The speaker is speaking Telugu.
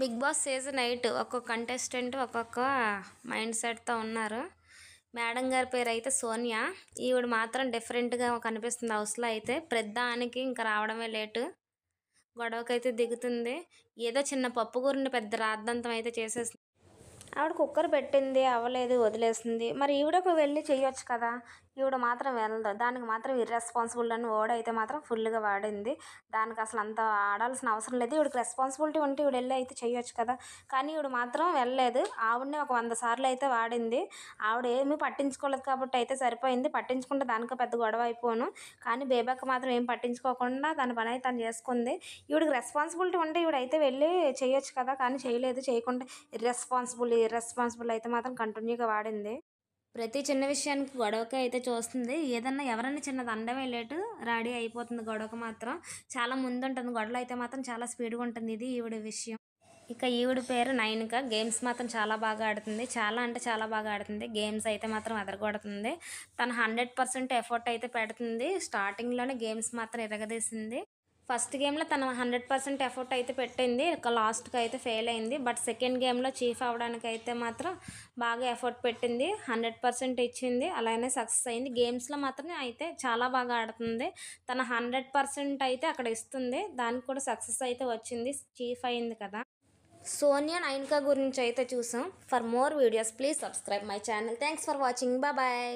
బిగ్ బాస్ సీజన్ 8 ఒక్కొక్క కంటెస్టెంట్ ఒక్కొక్క మైండ్ సెట్తో ఉన్నారు. మేడం గారి పేరు అయితే సోనియా. ఈవిడ మాత్రం డిఫరెంట్గా కనిపిస్తుంది. హౌస్లో అయితే ప్రతిదానికి ఇంకా రావడమే లేటు. గొడవకైతే దిగుతుంది. ఏదో చిన్న పప్పు కూరని పెద్ద రాద్ధాంతం అయితే చేసేసింది. ఆవిడ కుక్కర్ పెట్టింది, అవ్వలేదు, వదిలేసింది. మరి ఈవిడకు వెళ్ళి చేయొచ్చు కదా. ఈవిడ మాత్రం వెళ్ళదు. దానికి మాత్రం ఇర్రెస్పాన్సిబుల్ అని ఓడైతే మాత్రం ఫుల్గా వాడింది. దానికి అసలు అంత ఆడాల్సిన అవసరం లేదు. ఈవిడకి రెస్పాన్సిబిలిటీ ఉంటే ఈవిడ వెళ్ళి అయితే చేయొచ్చు కదా. కానీ ఈవిడ మాత్రం వెళ్ళలేదు. ఆవిడని ఒక 100 సార్లు అయితే వాడింది. ఆవిడ ఏమీ పట్టించుకోలేదు కాబట్టి అయితే సరిపోయింది. పట్టించుకుంటే దానికో పెద్ద గొడవ అయిపోను. కానీ బేబక్క మాత్రం ఏం పట్టించుకోకుండా తన పని అయితే తను చేసుకుంది. ఈవిడికి రెస్పాన్సిబిలిటీ ఉంటే ఈవిడైతే వెళ్ళి చేయొచ్చు కదా. కానీ చేయలేదు. చేయకుండా ఇర్రెస్పాన్సిబుల్ అయితే మాత్రం కంటిన్యూగా వాడింది. ప్రతి చిన్న విషయానికి గొడవకి అయితే చూస్తుంది. ఏదన్నా ఎవరన్నా చిన్నది అనడమే లేటు రెడీ అయిపోతుంది. గొడవకు మాత్రం చాలా ముందుంటుంది. గొడవలు అయితే మాత్రం చాలా స్పీడ్గా ఉంటుంది. ఇది ఈవిడ విషయం. ఇక ఈవిడ పేరు నైనిక. గేమ్స్ మాత్రం చాలా బాగా ఆడుతుంది. చాలా అంటే చాలా బాగా ఆడుతుంది. గేమ్స్ అయితే మాత్రం అదరగొడుతుంది. తను 100% ఎఫర్ట్ అయితే పెడుతుంది. స్టార్టింగ్లోనే గేమ్స్ మాత్రం ఎరగదీసింది. ఫస్ట్ గేమ్లో తను 100% ఎఫర్ట్ అయితే పెట్టింది. ఇక లాస్ట్కి అయితే ఫెయిల్ అయింది. బట్ సెకండ్ గేమ్లో చీఫ్ అవ్వడానికి అయితే మాత్రం బాగా ఎఫర్ట్ పెట్టింది. 100% ఇచ్చింది. అలానే సక్సెస్ అయింది. గేమ్స్లో మాత్రం అయితే చాలా బాగా ఆడుతుంది. తన 100% అయితే అక్కడ ఇస్తుంది. దానికి కూడా సక్సెస్ అయితే వచ్చింది. చీఫ్ అయింది కదా. సోనియా నైనికా గురించి అయితే చూసాం. For more videos please subscribe my channel. Thanks for watching. Bye.